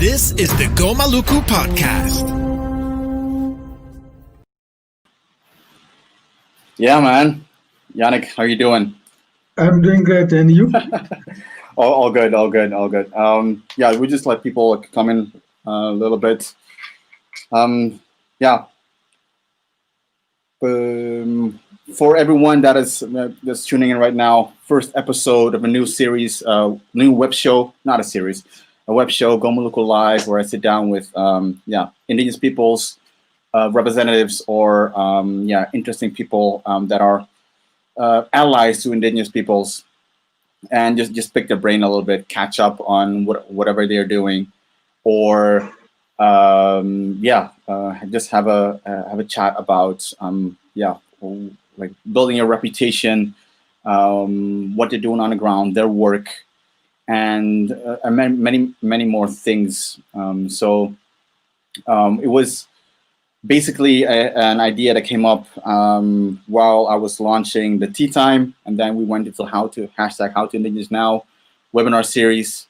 This is the Go Maluku podcast. Yeah, man. Yannick, how you doing? I'm doing great, and you? all good, all good, all good. Yeah, we just let people come in a little bit. Yeah. For everyone that is that's tuning in right now, first episode of a new series, new web show, not a series, a web show, Go Maluku Live, where I sit down with Indigenous peoples, representatives, or interesting people that are allies to Indigenous peoples, and just pick their brain a little bit, catch up on whatever they're doing, or just have a chat about like building a reputation, what they're doing on the ground, their work, and many more things. So it was basically an idea that came up while I was launching the Tea Time, and then we went into How to Indigenous Now webinar series.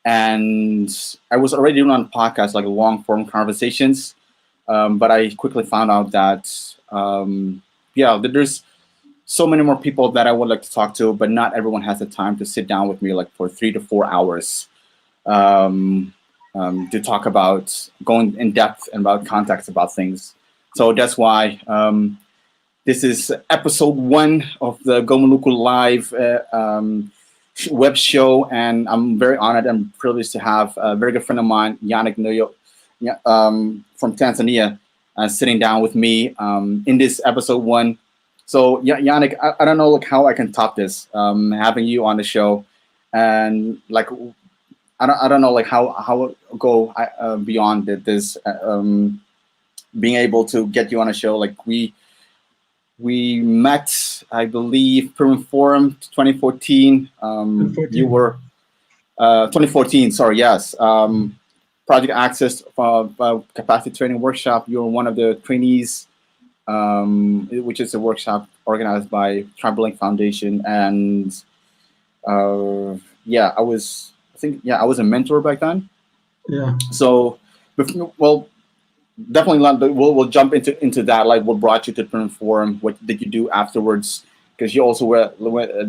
And I was already doing on podcasts, like long form conversations, but I quickly found out that there's so many more people that I would like to talk to, but not everyone has the time to sit down with me like for 3 to 4 hours to talk about going in depth and about context about things. So that's why this is episode 1 of the Go Maluku Live web show, and I'm very honored and privileged to have a very good friend of mine, Yannick Ndoinyo, from Tanzania, sitting down with me in this episode 1. So Yannick, I don't know like how I can top this, having you on the show, and like I don't know like how go beyond this, being able to get you on a show. Like we met, I believe, Permanent Forum 2014. 2014. You were 2014. Sorry, yes. Project Access Capacity Training Workshop. You were one of the trainees, which is a workshop organized by Tribal Link Foundation. And I was a mentor back then. Yeah. So, well, definitely not. We'll jump into that. Like, what brought you to Permanent Forum? What did you do afterwards? Because you also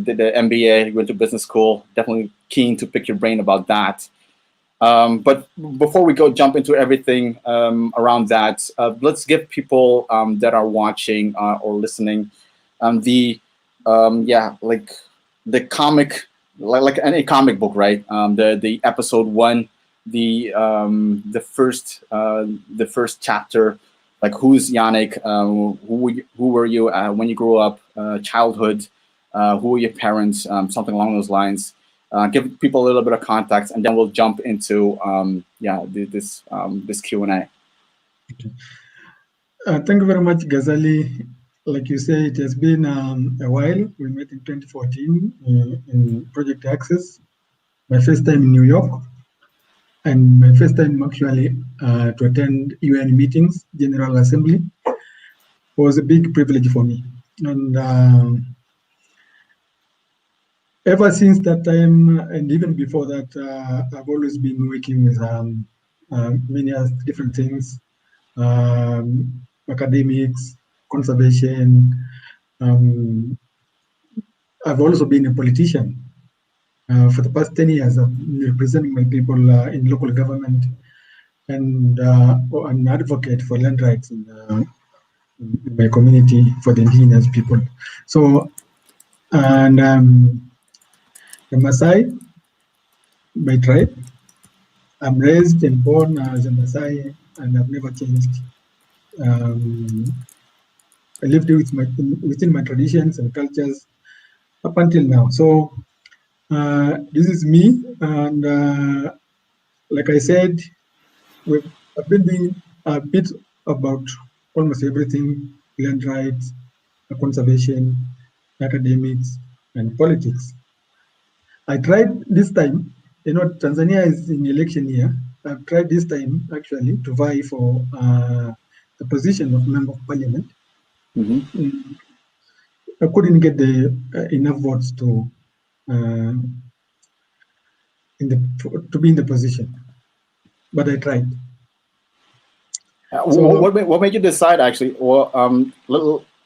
did the MBA, you went to business school. Definitely keen to pick your brain about that. But before we jump into everything around that, let's give people that are watching or listening the comic, like any comic book, right? The episode 1. The first chapter, like who's Yannick, who were you when you grew up, childhood, who were your parents, something along those lines. Give people a little bit of context, and then we'll jump into this Q&A. Okay. Thank you very much, Ghazali. Like you say, it has been a while. We met in 2014 in Project Access. My first time in New York. And my first time actually to attend UN meetings, General Assembly, was a big privilege for me. And ever since that time, and even before that, I've always been working with many different things, academics, conservation. I've also been a politician. For the past 10 years, I've been representing my people in local government and an advocate for land rights in my community for the indigenous people. So, and the Maasai, my tribe, I'm raised and born as a Maasai, and I've never changed. I lived within my traditions and cultures up until now. So, this is me, and like I said, I've been doing a bit about almost everything: land rights, conservation, academics, and politics. I tried this time, Tanzania is in election year. I've tried this time actually to vie for the position of member of parliament. Mm-hmm. I couldn't get enough votes to be in the position. but I tried. What made you decide, actually? Well,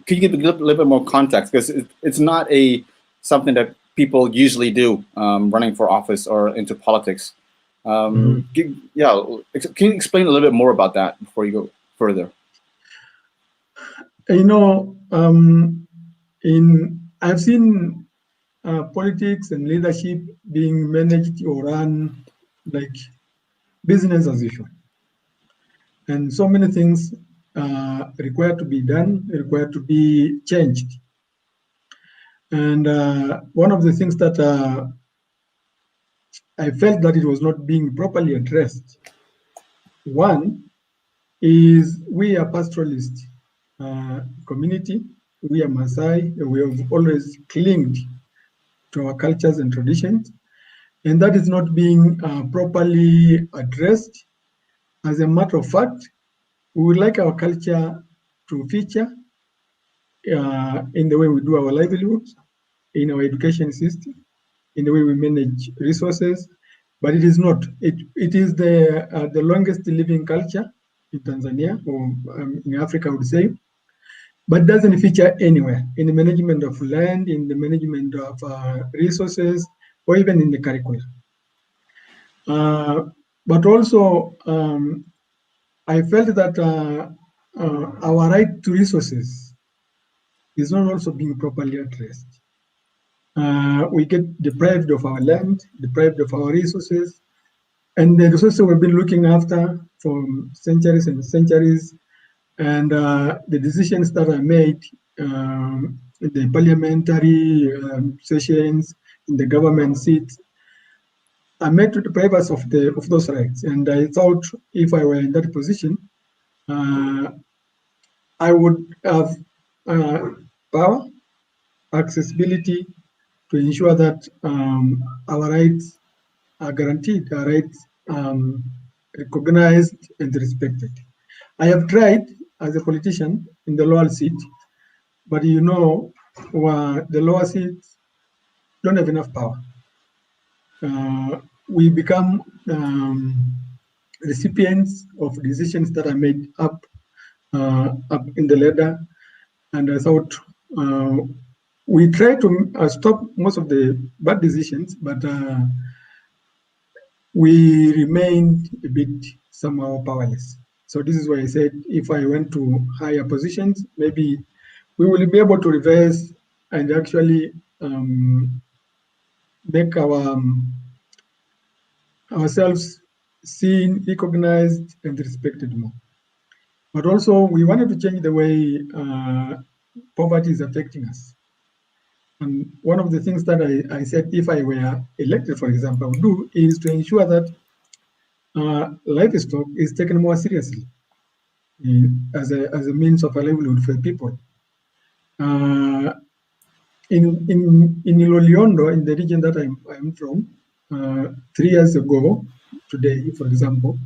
can you give a little bit more context? Because it's not something that people usually do, running for office or into politics. Can you explain a little bit more about that before you go further? You know, I've seen politics and leadership being managed or run like business as usual. And so many things required to be done, required to be changed. And one of the things that I felt that it was not being properly addressed, one is we are pastoralist community, we are Maasai, we have always clinged to our cultures and traditions, and that is not being properly addressed. As a matter of fact, we would like our culture to feature in the way we do our livelihoods, in our education system, in the way we manage resources, but it is not. It is the longest living culture in Tanzania, or in Africa, I would say, but doesn't feature anywhere in the management of land, in the management of resources, or even in the curriculum. But also, I felt that our right to resources is not also being properly addressed. We get deprived of our land, deprived of our resources, and the resources we've been looking after for centuries and centuries, and the decisions that are made in the parliamentary sessions, in the government seats, are made to deprive us of those rights. And I thought if I were in that position, I would have power, accessibility to ensure that our rights are guaranteed, our rights recognized and respected. I have tried as a politician in the lower seat, but you know, the lower seats don't have enough power. We become recipients of decisions that are made up in the ladder, and I thought we try to stop most of the bad decisions, but we remained a bit somehow powerless. So this is why I said if I went to higher positions, maybe we will be able to reverse and actually make ourselves seen, recognized, and respected more. But also, we wanted to change the way poverty is affecting us. And one of the things that I said, if I were elected, for example, I would do is to ensure that livestock is taken more seriously as a means of a livelihood for people. In Iloliondo, in the region that I'm from, 3 years ago, today, for example,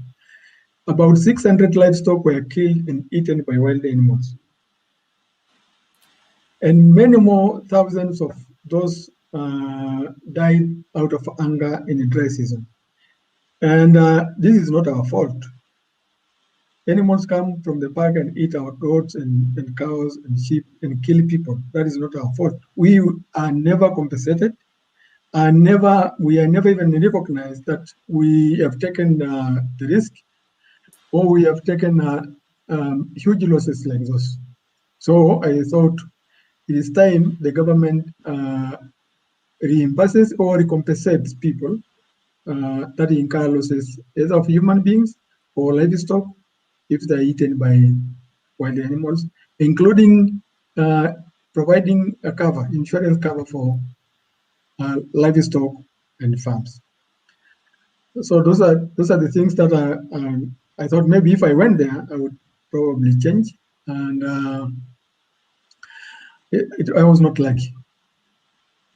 about 600 livestock were killed and eaten by wild animals. And many more thousands of those died out of anger in the dry season. And this is not our fault. Animals come from the park and eat our goats and cows and sheep and kill people. That is not our fault. We are never compensated, and we are never even recognized that we have taken the risk, or we have taken huge losses like those. So I thought it is time the government reimburses or recompensates people that incur losses either of human beings or livestock if they're eaten by wild animals, including providing a cover, insurance cover for livestock and farms. So those are the things that I thought maybe if I went there, I would probably change. And I was not lucky.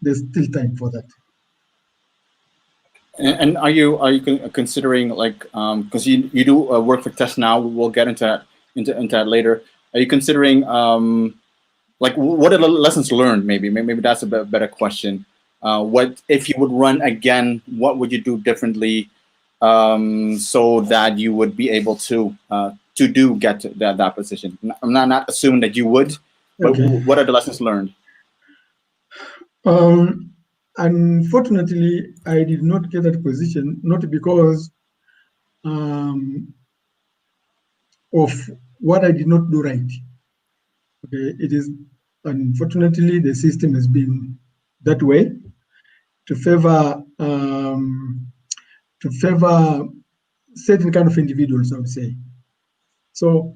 There's still time for that. And are you considering, like, because you do work for TEST now? We'll get into that later. Are you considering like, what are the lessons learned? Maybe that's a better question. What if you would run again? What would you do differently? so that you would be able to get that position? I'm not assuming that you would, but Okay. what are the lessons learned? Unfortunately, I did not get that position, not because of what I did not do right. Okay, it is unfortunately the system has been that way to favor certain kind of individuals, I would say. So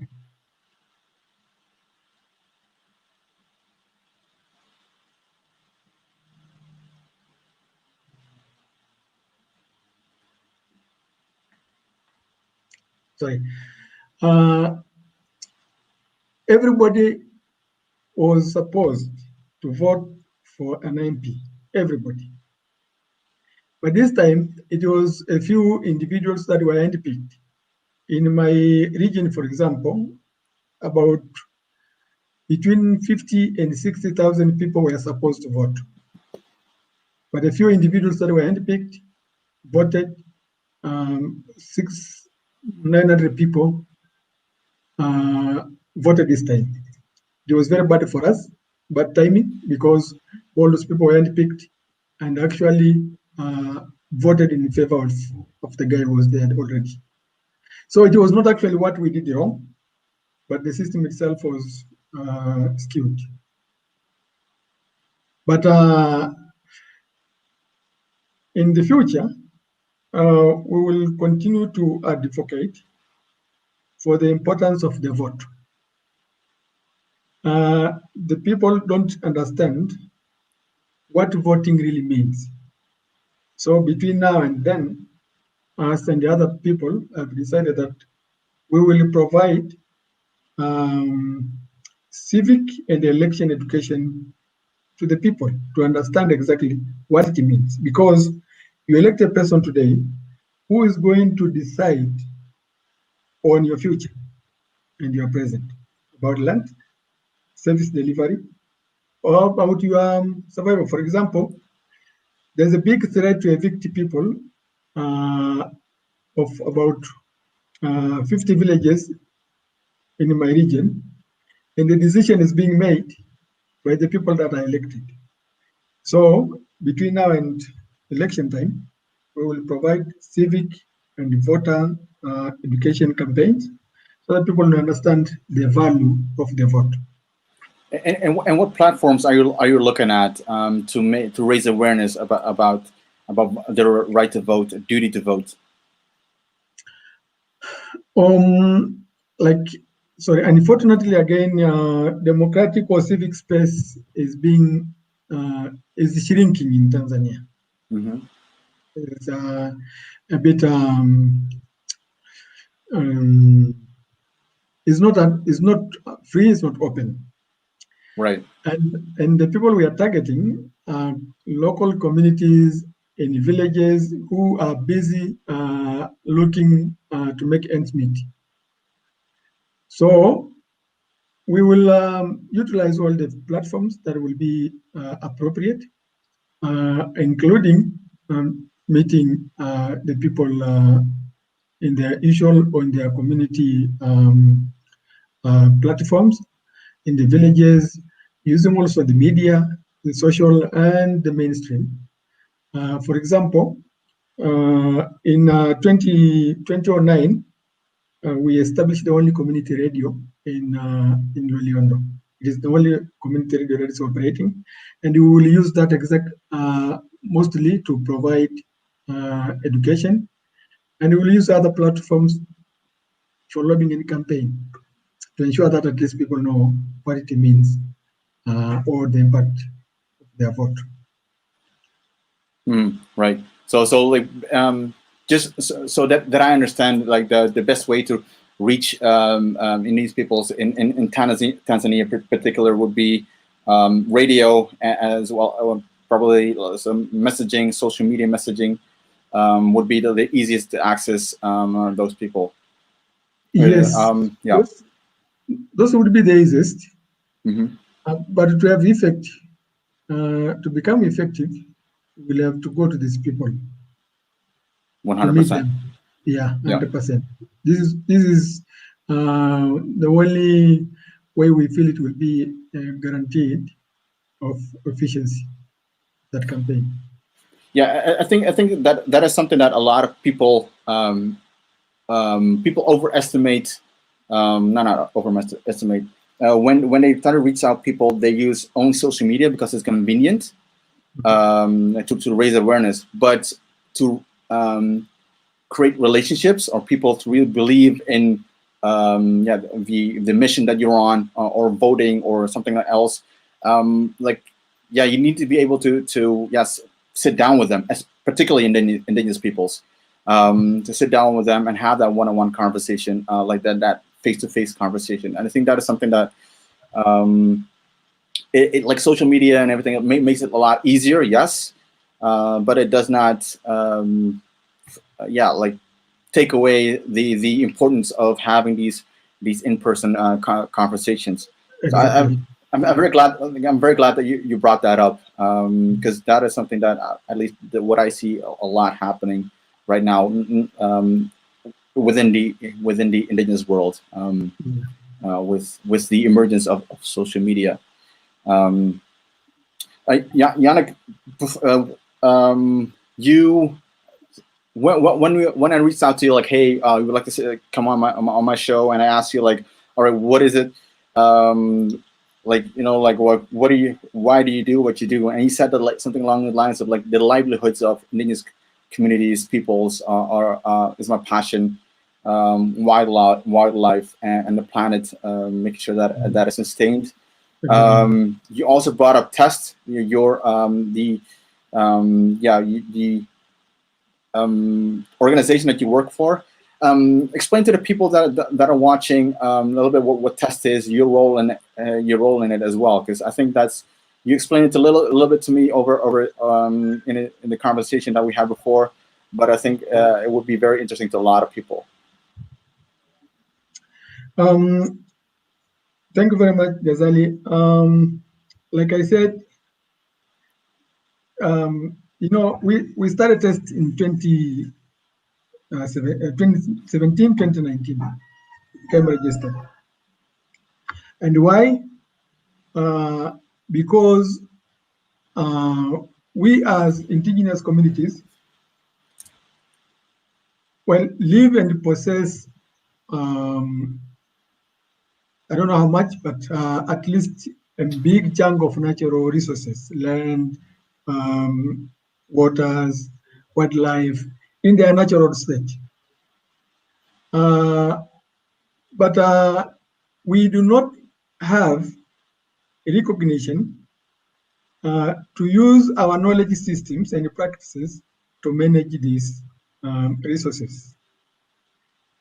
sorry. Everybody was supposed to vote for an MP, everybody. But this time, it was a few individuals that were handpicked. In my region, for example, about between 50 and 60,000 people were supposed to vote. But a few individuals that were handpicked voted. 900 people voted this time. It was very bad for us, bad timing, because all those people were handpicked and actually voted in favor of the guy who was there already. So it was not actually what we did wrong, but the system itself was skewed. But in the future, we will continue to advocate for the importance of the vote. The people don't understand what voting really means. So between now and then, us and the other people have decided that we will provide civic and election education to the people to understand exactly what it means. Because you elect a person today who is going to decide on your future and your present, about land, service delivery, or about your survival. For example, there's a big threat to evict people of about 50 villages in my region, and the decision is being made by the people that are elected. So between now and election time, we will provide civic and voter education campaigns so that people will understand the value of the vote. And what platforms are you looking at to raise awareness about the right to vote, duty to vote? Unfortunately, again, democratic or civic space is shrinking in Tanzania. Mm-hmm. It's a bit it's not free, it's not open. Right. And the people we are targeting are local communities in villages who are busy looking to make ends meet. So we will utilize all the platforms that will be appropriate, including meeting the people in their usual or in their community platforms, in the villages, using also the media, the social, and the mainstream. For example, in 2009, we established the only community radio in Loliondo. It is the only community radio that is operating, and we will use that mostly to provide education, and we will use other platforms for lobbying and campaign to ensure that at least people know what it means or the impact of their vote. Right. So like just so that I understand, like the best way to reach in these people's in Tanzania in particular would be radio as well, probably some messaging, social media messaging would be the easiest to access those people. Yes. Yeah. Those would be the easiest. Mm-hmm. But to have effect, to become effective, we'll have to go to these people. 100%. Yeah, 100%. This is the only way we feel it will be guaranteed of efficiency, that campaign. Yeah, I think that is something that a lot of people people overestimate. Not overestimate. When they try to reach out people, they use only social media because it's convenient to raise awareness, but to create relationships or people to really believe in the mission that you're on, or voting or something else. You need to be able to sit down with them, particularly indigenous peoples, to sit down with them and have that one-on-one conversation, like that face-to-face conversation. And I think that is something that it like social media and everything, it makes it a lot easier, yes, but it does not take away the importance of having these in-person conversations. Exactly. So I'm very glad. I'm very glad that you brought that up, because that is something that at least what I see a lot happening right now within the indigenous world, with the emergence of social media. Yannick, you. When I reached out to you, like, hey, you would like to come on my show, and I asked you, like, all right, what is it, why do you do what you do? And you said that, like, something along the lines of, like, the livelihoods of indigenous communities, peoples is my passion, wildlife and the planet, making sure that is sustained. You also brought up TEST, organization that you work for. Explain to the people that are watching a little bit what TEST is, your role in it as well, because I think you explained it a little bit to me over in the conversation that we had before, but I think it would be very interesting to a lot of people. Thank you very much, Ghazali. Like I said, we started TEST in 2017, 2019, became registered. And why? Because we as indigenous communities, live and possess, I don't know how much, but at least a big chunk of natural resources, land, waters, wildlife, in their natural state. But we do not have recognition to use our knowledge systems and practices to manage these resources.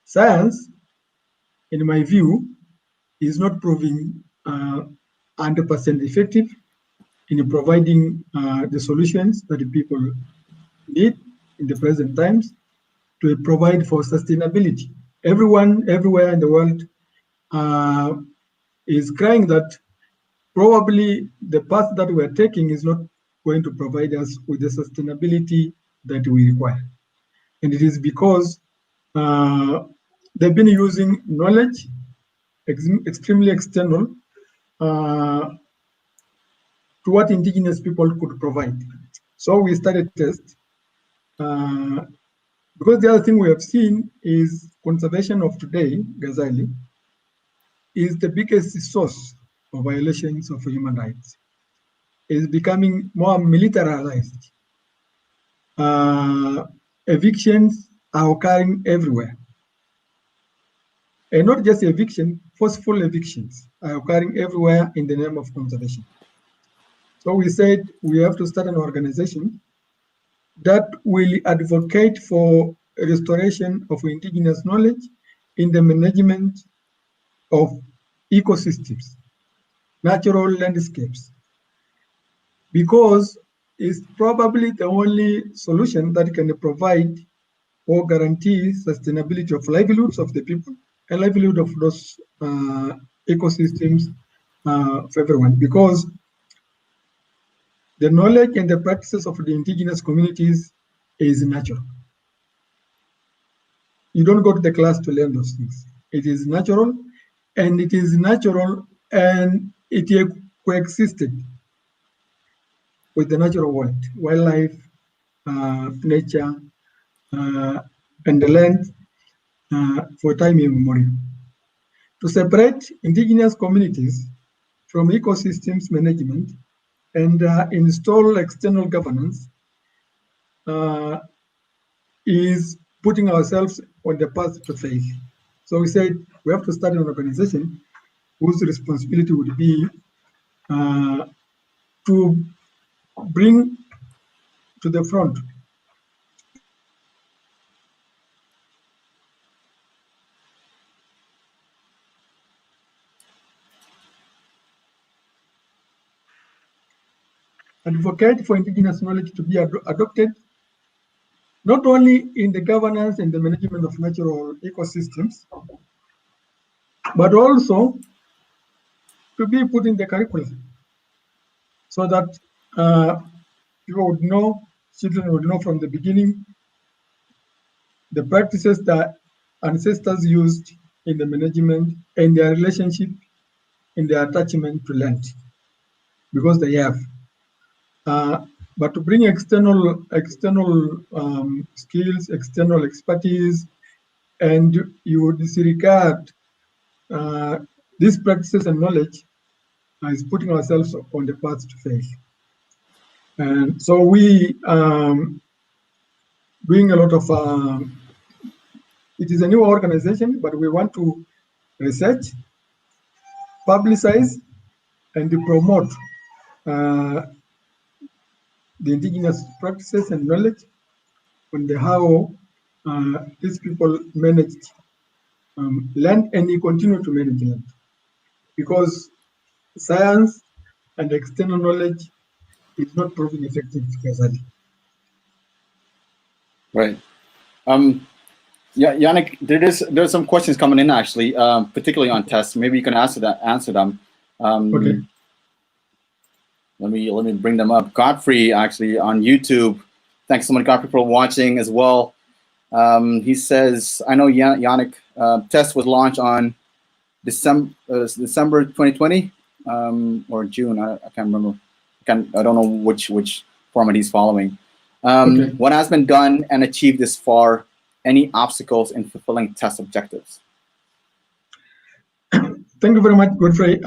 Science, in my view, is not proving 100% effective in providing the solutions that the people need in the present times to provide for sustainability. Everyone, everywhere in the world is crying that probably the path that we're taking is not going to provide us with the sustainability that we require. And it is because they've been using knowledge, extremely external, to what indigenous people could provide. So we started TEST. Because the other thing we have seen is conservation of today, Ghazali, is the biggest source of violations of human rights. It is becoming more militarized. Evictions are occurring everywhere. And not just eviction, forceful evictions are occurring everywhere in the name of conservation. So we said we have to start an organization that will advocate for restoration of indigenous knowledge in the management of ecosystems, natural landscapes, because it's probably the only solution that can provide or guarantee sustainability of livelihoods of the people and livelihood of those ecosystems for everyone, because the knowledge and the practices of the indigenous communities is natural. you don't go to the class to learn those things. It is natural, and it coexisted with the natural world, wildlife, nature, and the land for time immemorial. To separate indigenous communities from ecosystems management and install external governance is putting ourselves on the path to faith. So we said we have to start an organization whose responsibility would be to bring to the front advocate for indigenous knowledge to be adopted not only in the governance and the management of natural ecosystems, but also to be put in the curriculum so that people would know, children would know from the beginning the practices that ancestors used in the management and their relationship in their attachment to land, because they have. But to bring external skills, external expertise, and you disregard these practices and knowledge is putting ourselves on the path to fail. And so we doing a lot of, it is a new organization, but we want to research, publicize, and to promote the indigenous practices and knowledge on the how these people managed land, and they continue to manage land, because science and external knowledge is not proving effective, Ghazali. Right. Yeah, Yannick, there's some questions coming in actually, particularly on tests. Maybe you can answer them. Okay. Let me bring them up. Godfrey, actually, on YouTube. Thanks so much, Godfrey, for watching as well. He says, I know Yannick, test was launched on December 2020 or June. I can't remember. I don't know which format he's following. Okay. What has been done and achieved this far? Any obstacles in fulfilling test objectives? Thank you very much, Godfrey.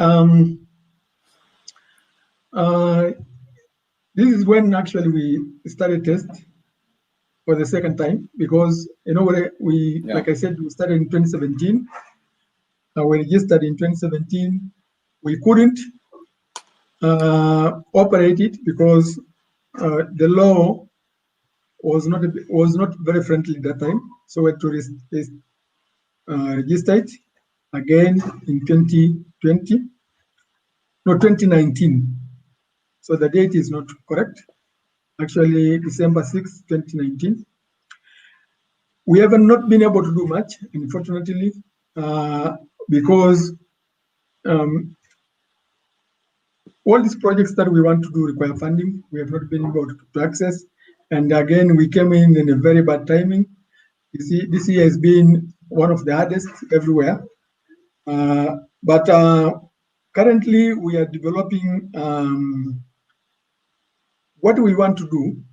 This is when actually we started test for the second time, because like I said, we started in 2017. We registered in 2017. We couldn't operate it because the law was not very friendly at that time. So we had to register it again in 2019. So the date is not correct. Actually, December 6, 2019. We have not been able to do much, unfortunately, because all these projects that we want to do require funding. We have not been able to access. And again, we came in a very bad timing. You see, this year has been one of the hardest everywhere. But currently, we are developing. What we want to do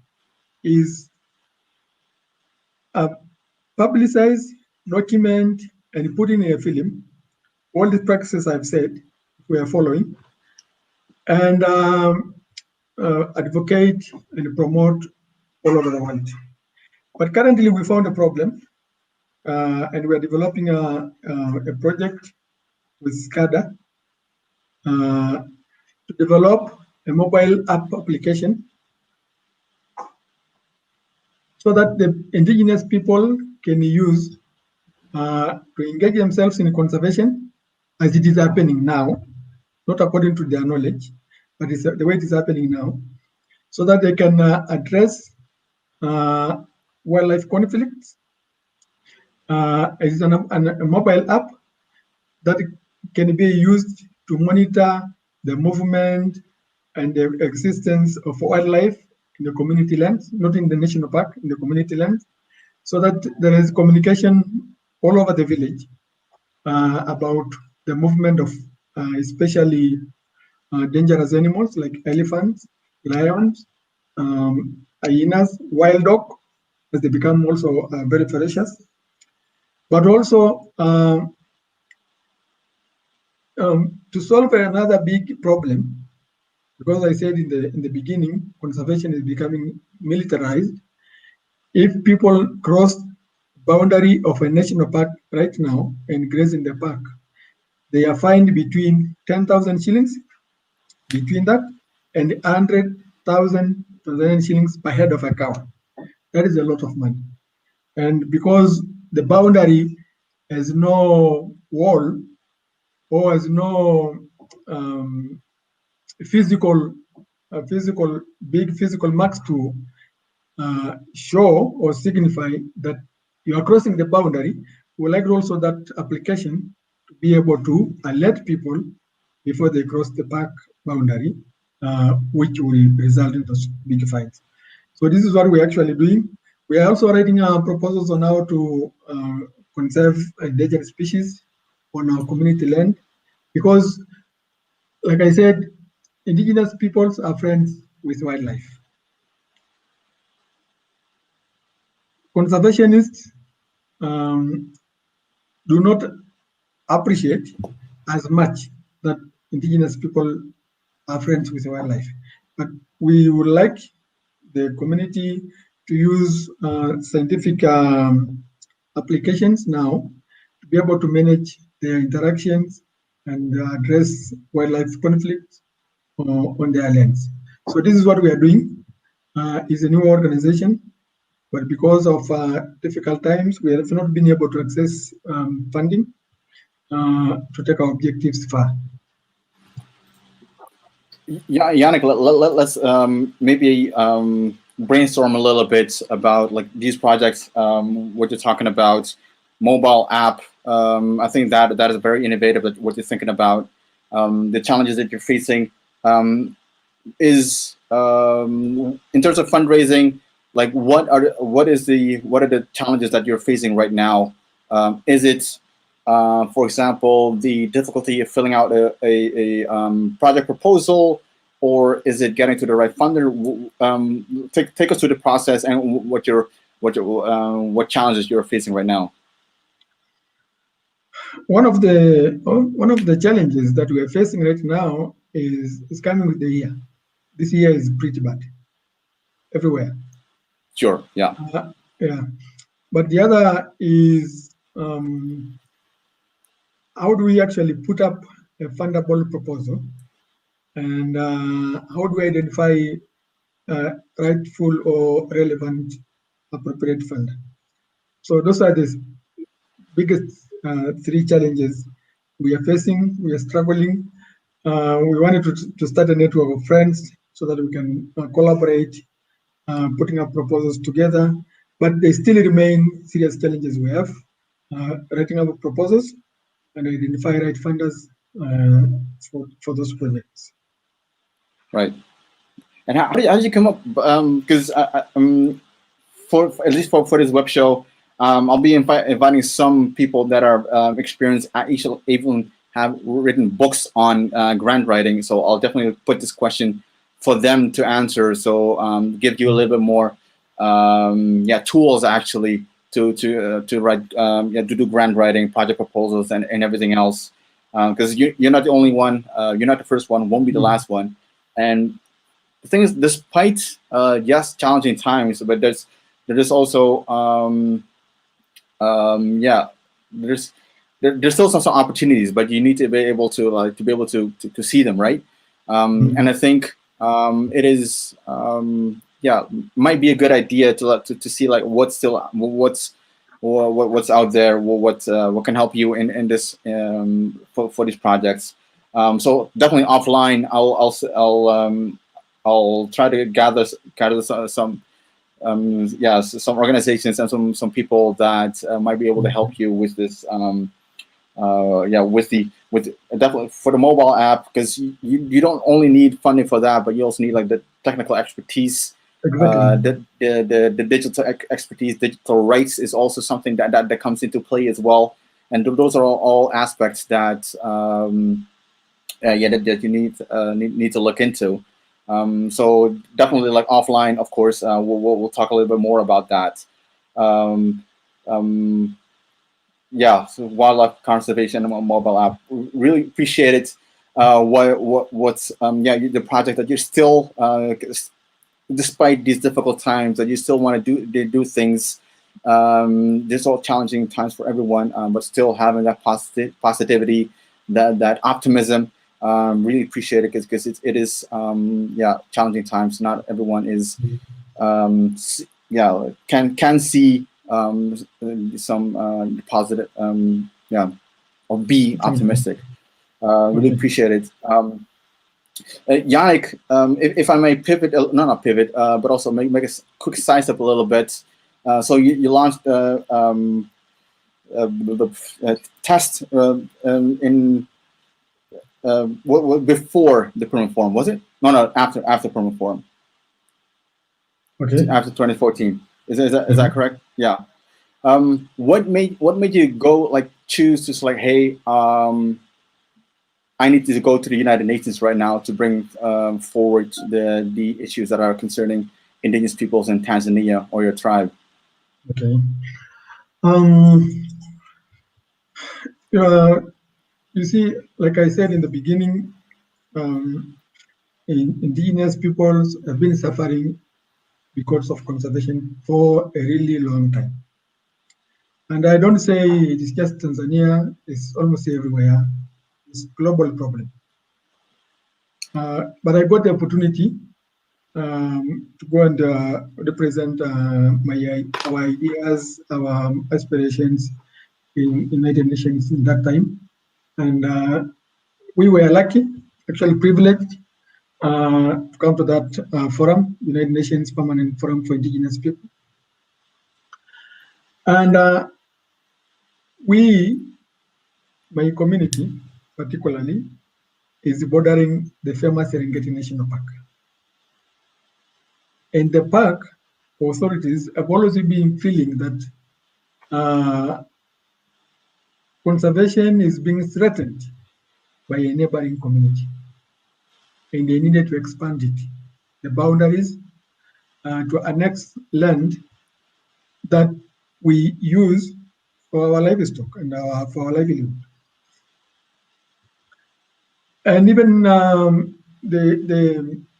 is publicize, document, and put in a film all the practices I've said we are following, and advocate and promote all over the world. But currently, we found a problem, and we are developing a project with SCADA to develop a mobile app application so that the indigenous people can use to engage themselves in conservation as it is happening now, not according to their knowledge, but it's the way it is happening now, so that they can address wildlife conflicts. It's a mobile app that can be used to monitor the movement and the existence of wildlife in the community lands, not in the national park, in the community lands, so that there is communication all over the village about the movement of especially dangerous animals like elephants, lions, hyenas, wild dog, as they become also very ferocious. But also to solve another big problem, because I said in the beginning, conservation is becoming militarized. If people cross boundary of a national park right now and graze in the park, they are fined between 10,000 shillings between that and 100,000 Tanzanian shillings per head of a cow. That is a lot of money. And because the boundary has no wall or has no big physical marks to show or signify that you are crossing the boundary, we like also that application to be able to alert people before they cross the park boundary, which will result in those big fines. So this is what we're actually doing. We are also writing proposals on how to conserve endangered species on our community land, because, like I said, indigenous peoples are friends with wildlife. Conservationists do not appreciate as much that indigenous people are friends with wildlife. But we would like the community to use scientific applications now to be able to manage their interactions and address wildlife conflicts on their lands. So this is what we are doing. It's a new organization, but because of difficult times, we have not been able to access funding to take our objectives far. Yeah, Yannick, let's maybe brainstorm a little bit about like these projects. What you're talking about, mobile app. I think that is very innovative. What you're thinking about, the challenges that you're facing, is in terms of fundraising. Like, what are the challenges that you're facing right now? Is it for example, the difficulty of filling out a project proposal, or is it getting to the right funder? Take us through the process and what challenges you're facing right now. One of the challenges that we are facing right now is coming with the year. This year is pretty bad everywhere. Sure. Yeah. Yeah. But the other is how do we actually put up a fundable proposal, and how do we identify rightful or relevant appropriate funder? So those are the biggest three challenges we are facing. We are struggling. We wanted to start a network of friends so that we can collaborate, putting up proposals together, but they still remain serious challenges we have, writing up proposals and identify right funders for those projects. Right. And how did you come up? Because for at least for this web show, I'll be inviting some people that are experienced, even have written books on grant writing. So I'll definitely put this question for them to answer. So give you a little bit more, tools actually to write, to do grant writing, project proposals, and everything else. Because you're not the only one. You're not the first one. Won't be the last one. And the thing is, despite yes, challenging times, but there's also there's still some opportunities, but you need to be able to see them, right? And I think it is might be a good idea to see like what's out there, what can help you in this for these projects. So definitely offline, I'll try to gather some organizations and some people that might be able to help you with this. With definitely for the mobile app, because you don't only need funding for that, but you also need like the technical expertise Exactly. The digital expertise, digital rights is also something that comes into play as well. And those are all aspects that that you need to look into. So definitely, like offline, of course, we'll talk a little bit more about that. Um, um, yeah, so wildlife conservation and mobile app. Really appreciate it. What's the project that you're still despite these difficult times that you still want to do things. There's all challenging times for everyone, but still having that positivity, that optimism. Really appreciate it because it is challenging times. Not everyone is can see some positive or be optimistic. Really Okay. appreciate it. Yannick, if I may pivot, not pivot, but also make a quick size up a little bit. So you launched the test in before the permanent forum, was it? No, after permanent forum, Okay. after 2014. Is that Mhm. correct? Yeah. What made you go like choose to select? Hey, I need to go to the United Nations right now to bring forward the issues that are concerning indigenous peoples in Tanzania or your tribe. Okay. Um, you see, like I said in the beginning, indigenous peoples have been suffering because of conservation for a really long time. And I don't say it is just Tanzania, it's almost everywhere. It's a global problem. But I got the opportunity to go and represent our ideas, our aspirations in United Nations in that time. And we were lucky, actually privileged, to come to that forum, United Nations Permanent Forum for Indigenous People. And my community particularly, is bordering the famous Serengeti National Park. And the park authorities have always been feeling that conservation is being threatened by a neighboring community, and they needed to expand it, the boundaries, to annex land that we use for our livestock and for our livelihood. And even the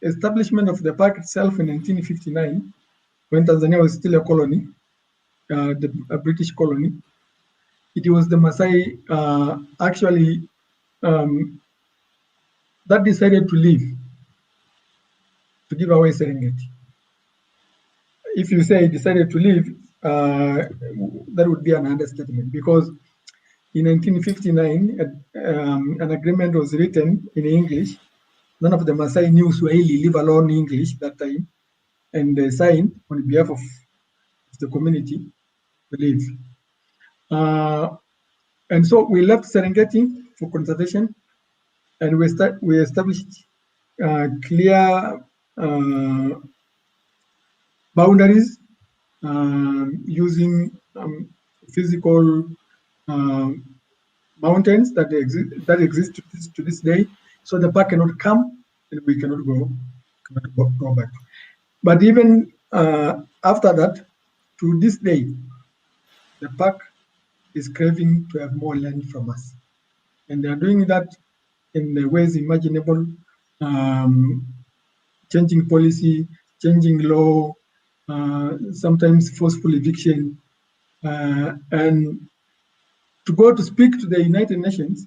establishment of the park itself in 1959, when Tanzania was still a colony, a British colony, it was the Maasai actually that decided to leave, to give away Serengeti. If you say decided to leave, that would be an understatement, because in 1959, an agreement was written in English. None of the Maasai knew Swahili, leave alone English that time, and they signed on behalf of the community to leave. And so we left Serengeti for conservation, and we established clear boundaries using physical mountains that exist to this day, so the park cannot come and we cannot go back. But even after that, to this day, the park is craving to have more land from us, and they are doing that in the ways imaginable, changing policy, changing law, sometimes forceful eviction, and to go to speak to the United Nations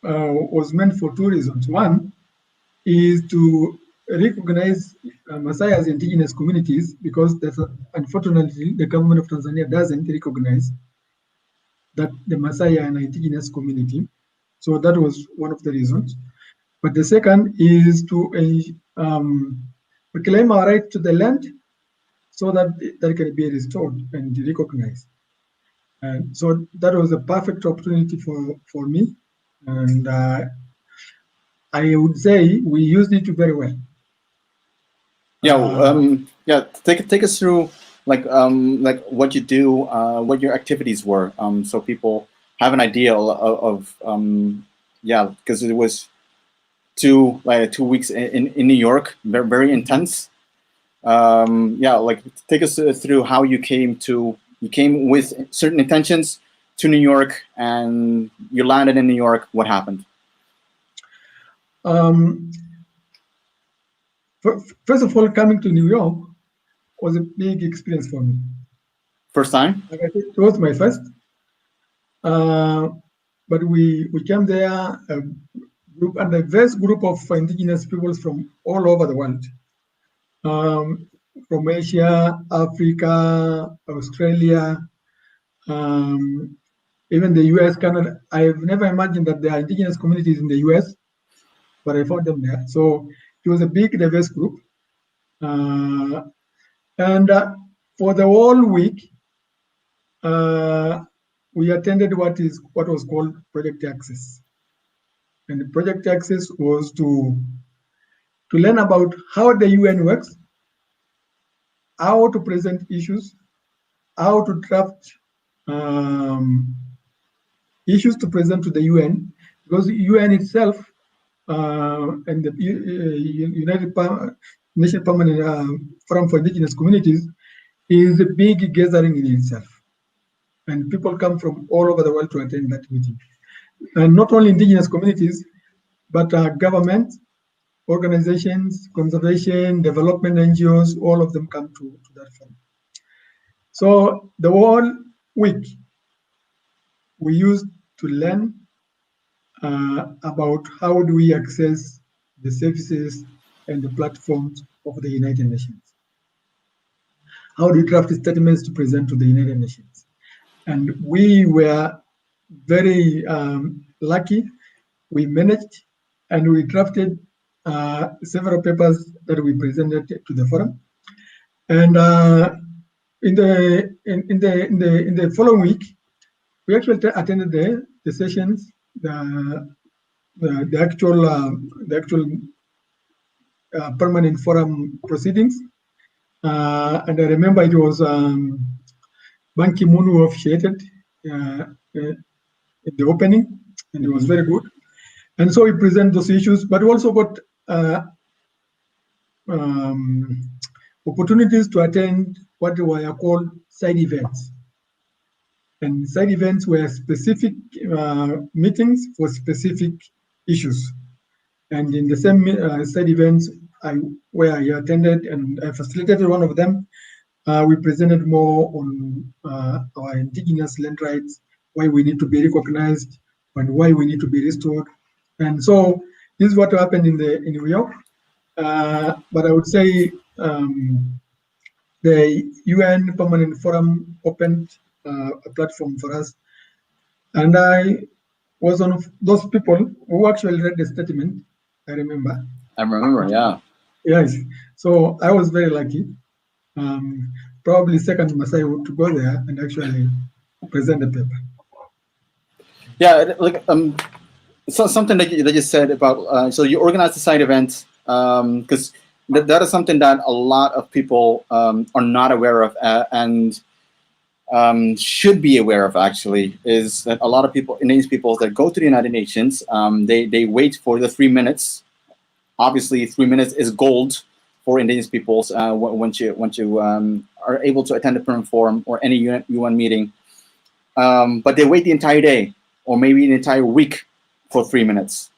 was meant for two reasons. One is to recognize Maasai as indigenous communities, because unfortunately the government of Tanzania doesn't recognize that the Maasai are an indigenous community. So that was one of the reasons. But the second is to reclaim our right to the land, so that that can be restored and recognized. And so that was a perfect opportunity for me. And I would say we used it very well. Take us through like what you do, what your activities were, so people have an idea of because it was 2 weeks in New York, very, very intense. Take us through how you came with certain intentions to New York, and you landed in New York. What happened? First of all, coming to New York was a big experience for me. First time? Like I said, it was my first. But we came there, a diverse group of indigenous peoples from all over the world. From Asia, Africa, Australia, even the US, Canada. I've never imagined that there are indigenous communities in the US, but I found them there. So it was a big, diverse group. And for the whole week, we attended what was called Project Access. And the Project Access was to learn about how the UN works, how to present issues, how to draft issues to present to the UN, because the UN itself and the United Nations Permanent Forum for Indigenous Communities is a big gathering in itself. And people come from all over the world to attend that meeting. And not only indigenous communities, but government, organizations, conservation, development NGOs, all of them come to that forum. So the whole week, we used to learn about how do we access the services and the platforms of the United Nations. How do we draft statements to present to the United Nations? And we were very lucky. We managed and we drafted several papers that we presented to the forum. And in the following week, we actually attended the sessions, the actual permanent forum proceedings. And I remember it was Ban Ki-moon who officiated in the opening, and it was very good. And so we present those issues, but we also got opportunities to attend what were called side events. And side events were specific meetings for specific issues. And in the same side events where I attended and I facilitated one of them, we presented more on our indigenous land rights, why we need to be recognized, and why we need to be restored. And so this is what happened in New York. But I would say the UN Permanent Forum opened a platform for us. And I was one of those people who actually read the statement, I remember. I remember, yeah. Yes. So I was very lucky. Probably second Masai to go there and actually present the paper. Yeah, like so something that you said about so you organized the side event because that is something that a lot of people are not aware of and should be aware of, actually, is that a lot of people, indigenous peoples that go to the United Nations, they wait for the 3 minutes. Obviously, 3 minutes is gold for indigenous peoples once you are able to attend a permanent forum or any UN meeting. But they wait the entire day or maybe an entire week for 3 minutes.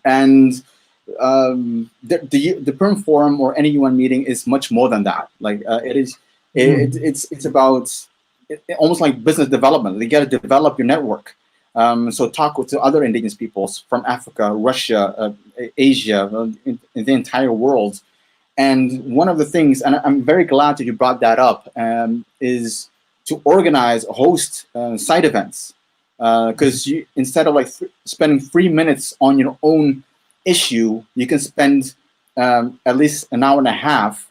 And the permanent forum or any UN meeting is much more than that. Like it's about almost like business development. You got to develop your network. So talk to other indigenous peoples from Africa, Russia, Asia, in the entire world. And one of the things, and I'm very glad that you brought that up, is to organize, host side events. Because instead of like spending 3 minutes on your own issue, you can spend at least an hour and a half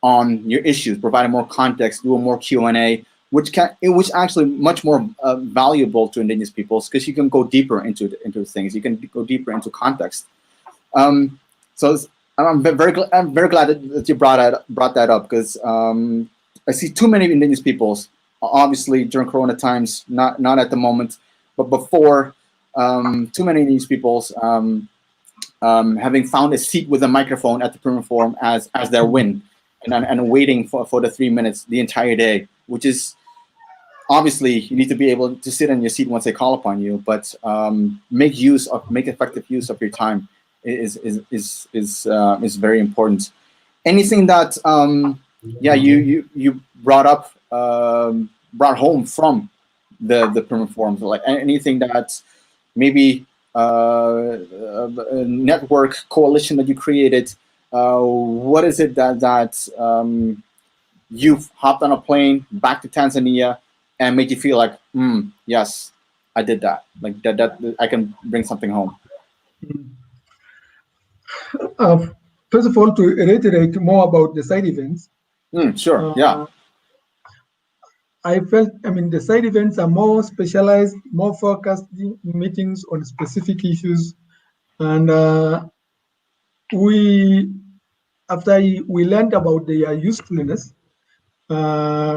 on your issues, providing more context, doing more Q&A, which actually much more valuable to indigenous peoples because you can go deeper into things. You can go deeper into context. So I'm very glad that you brought that up, because I see too many indigenous peoples. Obviously, during Corona times, not at the moment, but before, too many indigenous peoples having found a seat with a microphone at the Prima Forum as their win, and waiting for the 3 minutes the entire day, which is obviously you need to be able to sit in your seat once they call upon you, but make effective use of your time is very important. Anything that you brought home from the Prima Forum, like anything that maybe a network coalition that you created, what is it that you've hopped on a plane back to Tanzania and made you feel like, yes, I did that. Like that I can bring something home. First of all, to reiterate more about the side events. Sure. Yeah. I felt, the side events are more specialized, more focused meetings on specific issues, and after we learned about their usefulness, I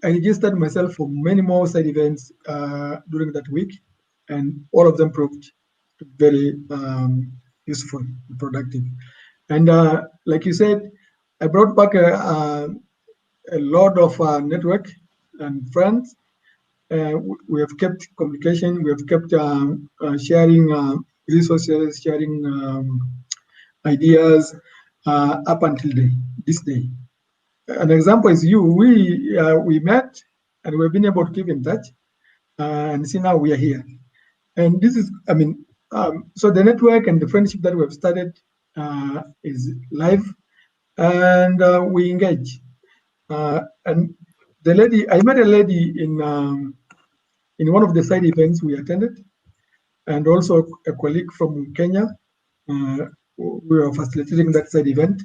registered myself for many more side events during that week, and all of them proved very useful and productive. And like you said, I brought back a lot of network and friends. We have kept communication. We have kept sharing resources, sharing ideas up until this day. An example is you. We met and we've been able to keep in touch, and see now we are here. And this is, so the network and the friendship that we have started is live, and we engage. And I met a lady in one of the side events we attended, and also a colleague from Kenya. We were facilitating that side event.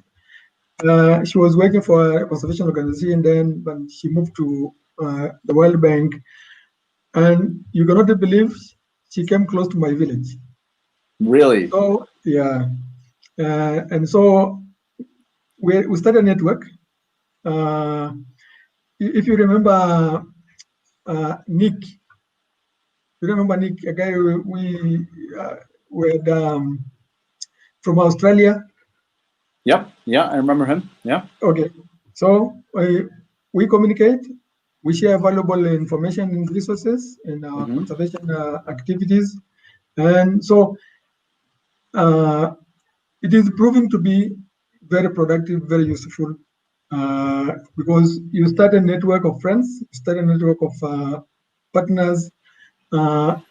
She was working for a conservation organization, then when she moved to the World Bank, and you cannot believe she came close to my village. Really? So yeah, and so we started a network. If you remember Nick, you remember Nick, a guy we had from Australia. Yep. Yeah, I remember him. Yeah. Okay. So we communicate, we share valuable information and resources in our conservation activities. And so it is proving to be very productive, very useful, because you start a network of friends, you start a network of partners that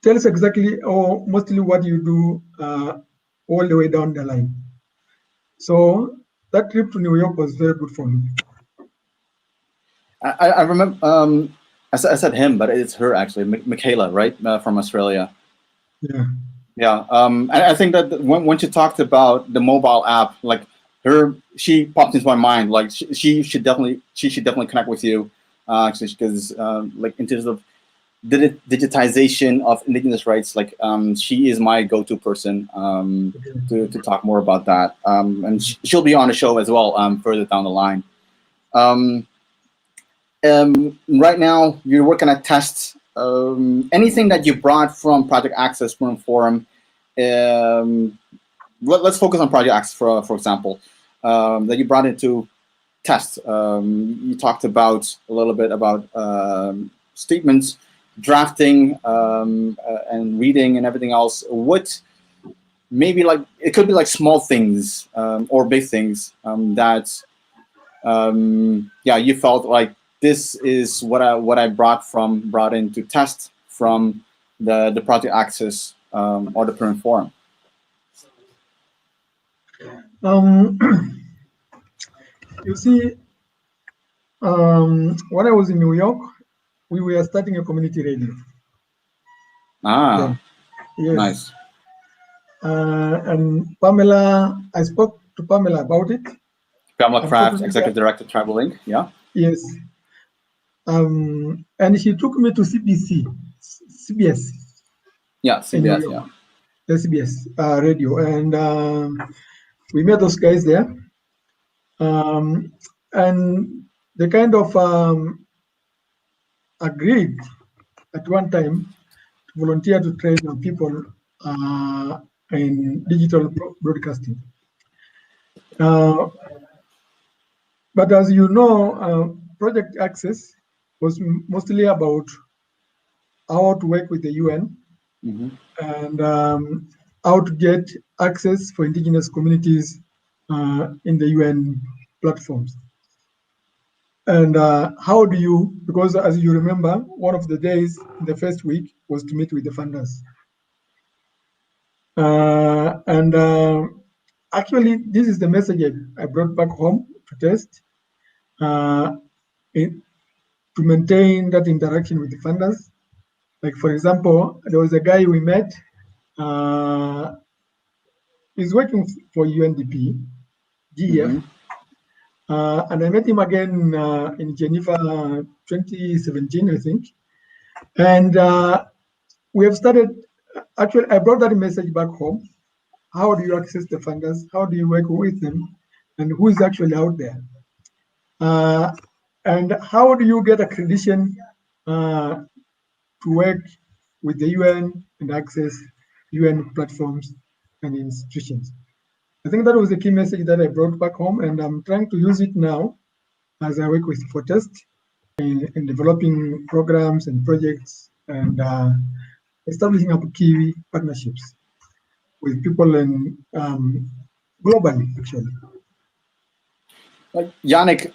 tells exactly or mostly what you do all the way down the line. So that trip to New York was very good for me. I remember, I said him, but it's her actually, Michaela, right, from Australia. Yeah. Yeah. I think that when she talked about the mobile app, like she popped into my mind. Like she should definitely connect with you, because like in terms of digitization of indigenous rights, like she is my go-to person to talk more about that, and she'll be on the show as well further down the line. Right now you're working at tests. Anything that you brought from Project Access Forum, let's focus on Project Access for example, that you brought into test. You talked about a little bit about statements, drafting, and reading and everything else. What maybe, like, it could be like small things or big things that you felt like this is what I brought into test from the Project Access or the Prima Forum. You see, when I was in New York, we were starting a community radio. Yes. Nice. And Pamela, I spoke to Pamela about it. Pamela Kraft, Executive Director, Tribal Link. Yeah. Yes. And she took me to CBS. Yeah, in New CBS. York, Yeah. SBS radio, and we met those guys there, and they kind of agreed at one time to volunteer to train people in digital broadcasting. But as you know, Project Access was mostly about how to work with the UN and how to get access for indigenous communities in the UN platforms. And how do you, because as you remember, one of the days in the first week was to meet with the funders. Actually, this is the message I brought back home to test, to maintain that interaction with the funders. Like, for example, there was a guy we met, he's working for UNDP, GEF, and I met him again in Geneva 2017, I think. And we have started, actually, I brought that message back home. How do you access the funders? How do you work with them? And who is actually out there? And how do you get accreditation to work with the UN and access UN platforms and institutions? I think that was the key message that I brought back home, and I'm trying to use it now as I work with Fortest in developing programs and projects and establishing up key partnerships with people in globally, actually. Yannick,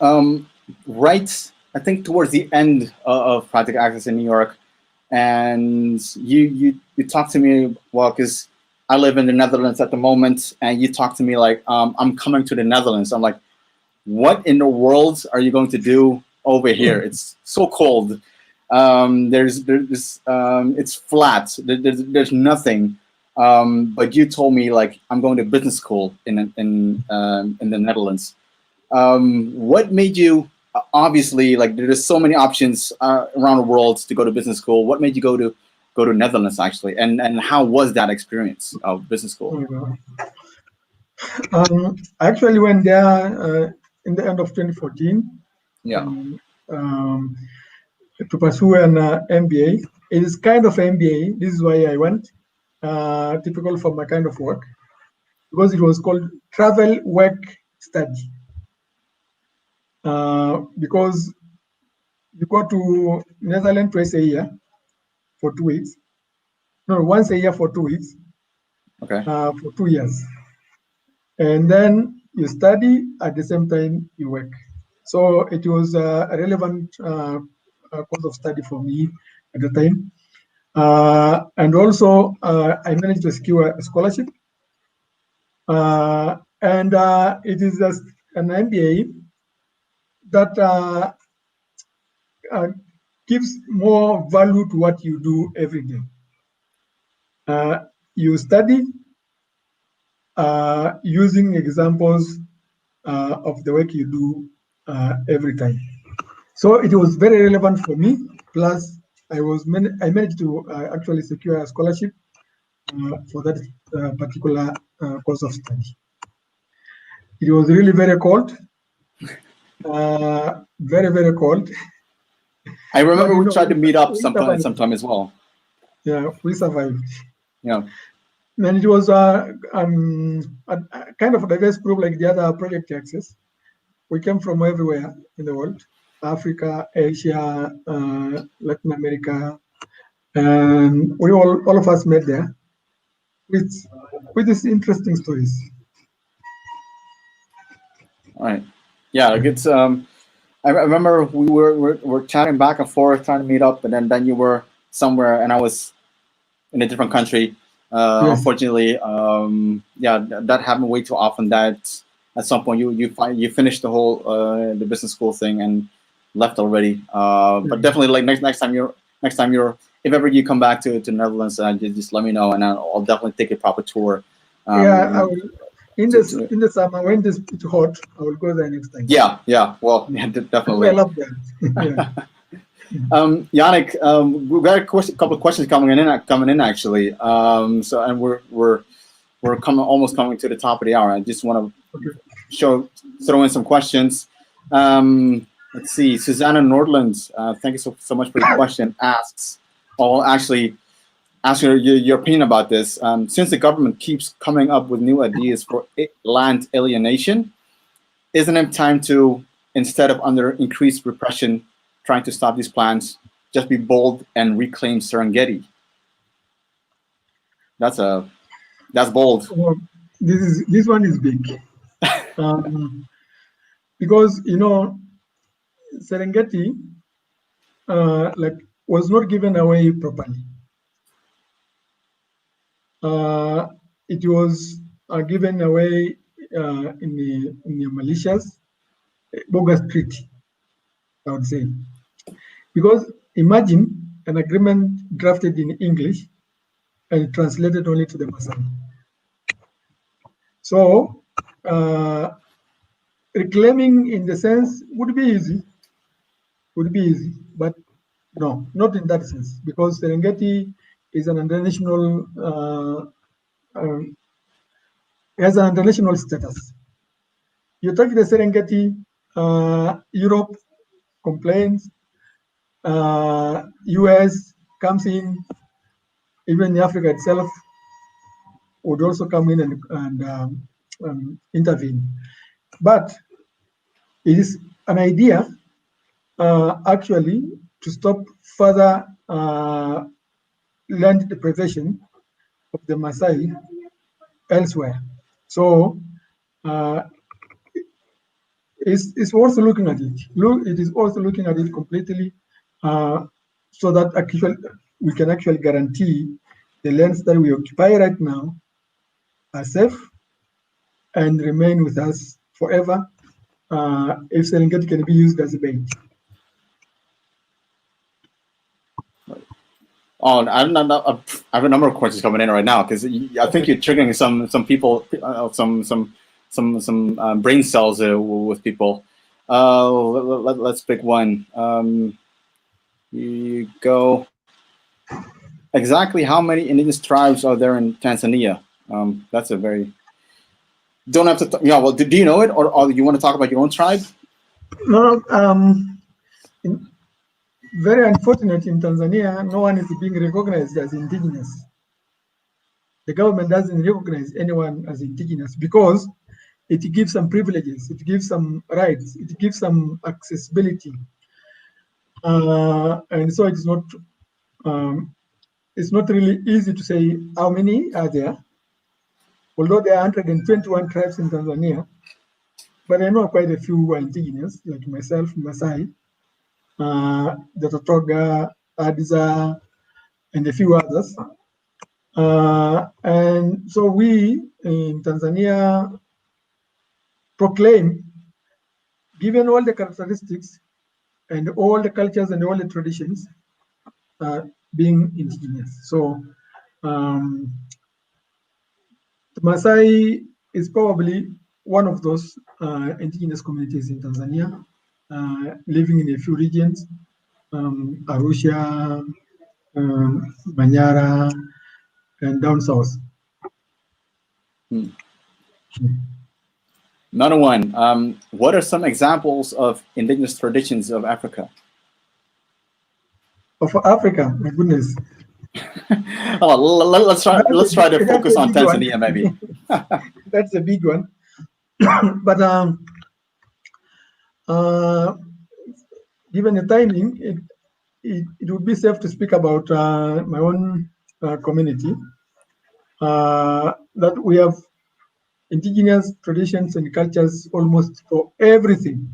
right, I think towards the end of Project Access in New York, and you talked to me, well, because I live in the Netherlands at the moment, and you talked to me like, I'm coming to the Netherlands. I'm like, what in the world are you going to do over here? It's so cold. It's flat. There's nothing. But you told me like, I'm going to business school in the Netherlands. What made you, obviously, like there's so many options around the world to go to business school. What made you go to Netherlands actually, and how was that experience of business school? I actually went there in the end of 2014. Yeah. To pursue an MBA. It is kind of MBA. This is why I went. Typical for my kind of work, because it was called travel work study. Because you go to Netherlands twice a year for 2 weeks. No, once a year for 2 weeks. Okay. For 2 years. And then you study at the same time you work. So it was a relevant course of study for me at the time. And also I managed to secure a scholarship. And it is just an MBA that gives more value to what you do every day. You study using examples of the work you do every time. So it was very relevant for me. Plus, I managed to actually secure a scholarship for that particular course of study. It was really very cold, very, very cold. I remember we tried to meet up sometime as well. Yeah, we survived. Yeah. And it was a kind of a diverse group like the other Project Access. We came from everywhere in the world: Africa, Asia, Latin America, and we all of us met there with these interesting stories. All right. Yeah, it's I remember we were chatting back and forth trying to meet up, and then you were somewhere and I was in a different country. Yes. Unfortunately, yeah, that happened way too often. That at some point you finished the whole the business school thing and left already. But definitely, like next time you're if ever you come back to Netherlands, just let me know, and I'll definitely take a proper tour. Yeah, I will. In the summer when it's hot, I will go there next time. Yeah. Well, yeah, definitely. I love that. Yeah. Yannick, we've got a couple of questions coming in actually. So, and we're almost coming to the top of the hour. I just want to throw in some questions. Let's see. Susanna Nordland, thank you so much for your question. Asks, actually, ask your opinion about this. Since the government keeps coming up with new ideas for land alienation, isn't it time to, instead of under increased repression, trying to stop these plans, just be bold and reclaim Serengeti? That's bold. Well, this one is big, because Serengeti was not given away properly. It was given away in the malicious, bogus treaty, I would say. Because imagine an agreement drafted in English and translated only to the Maasai. So reclaiming in the sense would be easy, but no, not in that sense, because Serengeti is an international, has an international status. You take the Serengeti, Europe complains, US comes in, even Africa itself would also come in and intervene. But it is an idea actually to stop further land deprivation of the Maasai elsewhere. So it's also looking at it. It is also looking at it completely, so that actually we can actually guarantee the lands that we occupy right now are safe and remain with us forever, if Serengeti can be used as a bait. Oh, I have a number of questions coming in right now, because I think you're triggering some people, some brain cells with people. Let's pick one. You go. Exactly how many indigenous tribes are there in Tanzania? That's a very. Don't have to. Yeah. Well, do you know it, or you want to talk about your own tribe? No. Very unfortunate in Tanzania, no one is being recognized as indigenous. The government doesn't recognize anyone as indigenous because it gives some privileges, it gives some rights, it gives some accessibility, and so it's not really easy to say how many are there. Although there are 121 tribes in Tanzania, but I know quite a few who are indigenous, like myself, Masai, the Totoga, Adiza, and a few others. And so we in Tanzania proclaim, given all the characteristics and all the cultures and all the traditions, being indigenous. So the Maasai is probably one of those indigenous communities in Tanzania, living in a few regions, Arusha, Manyara, and down south. Another one. What are some examples of indigenous traditions of Africa? Of Africa, my goodness. Let's try to focus on Tanzania, maybe. That's a big one. But given the timing, it would be safe to speak about my own community. That we have indigenous traditions and cultures almost for everything,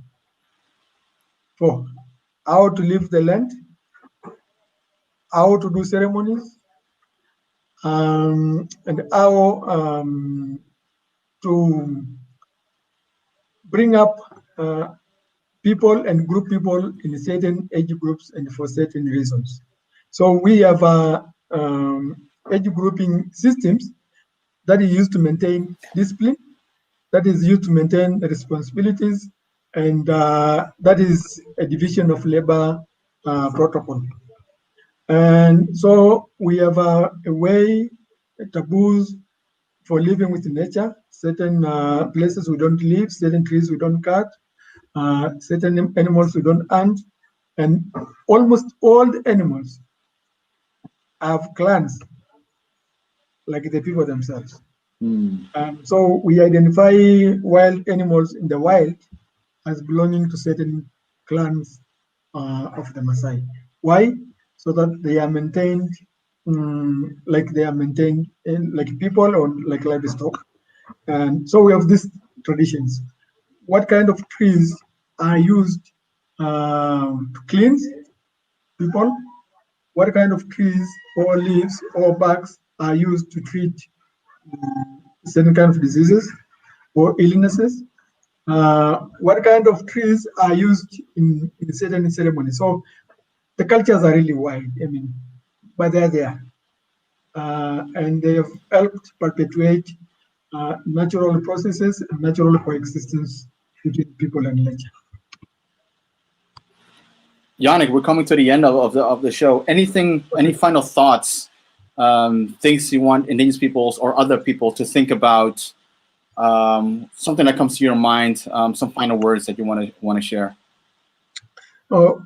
for how to live the land, how to do ceremonies, and how to bring up people and group people in certain age groups and for certain reasons. So we have age grouping systems that is used to maintain discipline, that is used to maintain responsibilities, and that is a division of labor protocol. And so we have a way, taboos for living with nature, certain places we don't live, certain trees we don't cut, certain animals we don't hunt, and almost all the animals have clans, like the people themselves. So we identify wild animals in the wild as belonging to certain clans of the Maasai. Why? So that they are maintained like they are maintained like people or like livestock. And so we have these traditions. What kind of trees are used to cleanse people? What kind of trees or leaves or barks are used to treat certain kind of diseases or illnesses? What kind of trees are used in certain ceremonies? So the cultures are really wide, I mean, but they're there. And they have helped perpetuate natural processes and natural coexistence between people and nature. Yannick, we're coming to the end of the show. Anything, any final thoughts, things you want Indigenous peoples or other people to think about, something that comes to your mind, some final words that you want to share? Oh,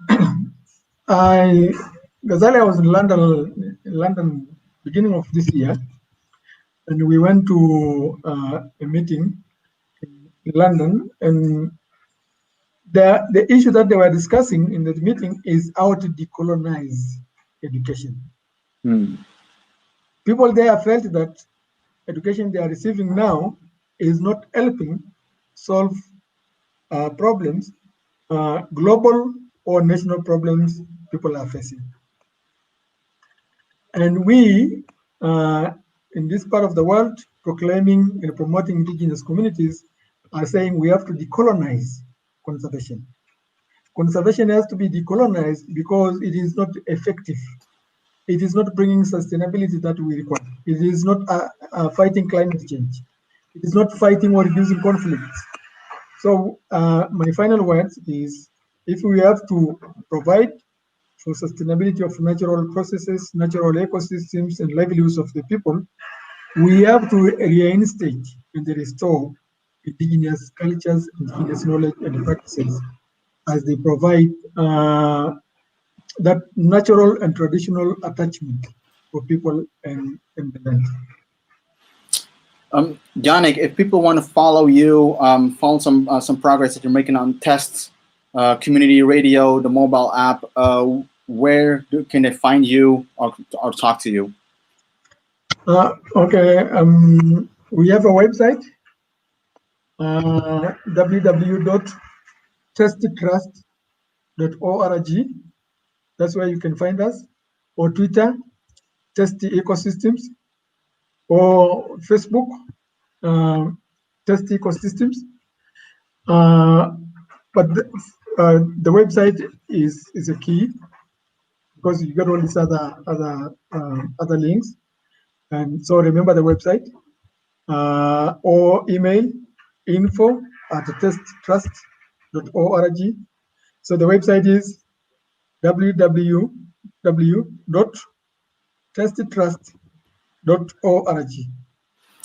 Ghazali, I was in London beginning of this year, and we went to a meeting in London, and the issue that they were discussing in the meeting is how to decolonize education. People there felt that education they are receiving now is not helping solve problems, global or national problems people are facing. And we, in this part of the world, proclaiming and promoting indigenous communities, are saying we have to decolonize conservation. Conservation has to be decolonized because it is not effective. It is not bringing sustainability that we require. It is not fighting climate change. It is not fighting or reducing conflicts. So my final words is, if we have to provide for sustainability of natural processes, natural ecosystems, and livelihoods of the people, we have to reinstate and restore indigenous cultures, indigenous knowledge and practices as they provide that natural and traditional attachment for people and the land. Yannick, if people want to follow you, follow some progress that you're making on tests, community radio, the mobile app, where can they find you or talk to you? Okay, we have a website, www.testtrust.org. That's where you can find us, or Twitter, Testy Ecosystems, or Facebook, Testy Ecosystems. But the website is a key because you got all these other links. And so remember the website, or email info@testtrust.org. So the website is www.testtrust.org.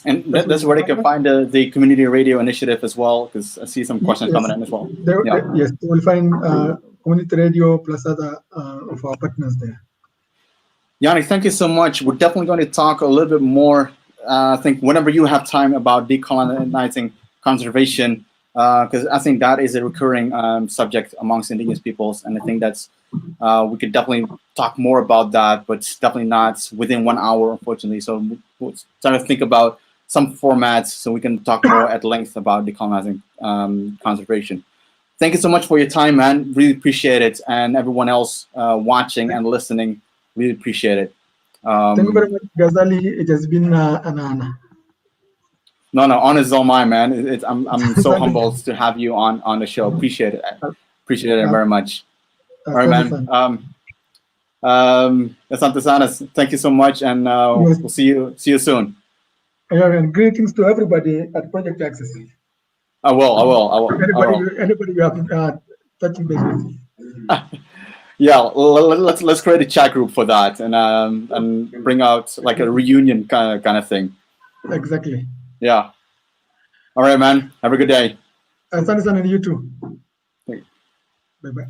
And that's where they can find the community radio initiative as well, because I see some questions coming in as well. Yes, they will find community radio plus other of our partners there. Yannick, thank you so much. We're definitely going to talk a little bit more, I think, whenever you have time, about decolonizing conservation, because I think that is a recurring subject amongst Indigenous peoples, and I think that's we could definitely talk more about that, but definitely not within 1 hour, unfortunately. So we're trying to think about some formats so we can talk more at length about decolonizing conservation. Thank you so much for your time, man. Really appreciate it, and everyone else watching and listening. Really appreciate it. Thank you very much, Ghazali. It has been an honor. No, honor is all mine, man. I'm so humbled to have you on the show. Appreciate it. Appreciate it very much. All right, man. Thank you so much, and we'll see you soon. And greetings to everybody at Project Access. I will. Anybody you have touching base with. Yeah, let's create a chat group for that, and bring out like a reunion kind of thing. Exactly. Yeah. All right, man. Have a good day. Asante sana, you too. Bye bye.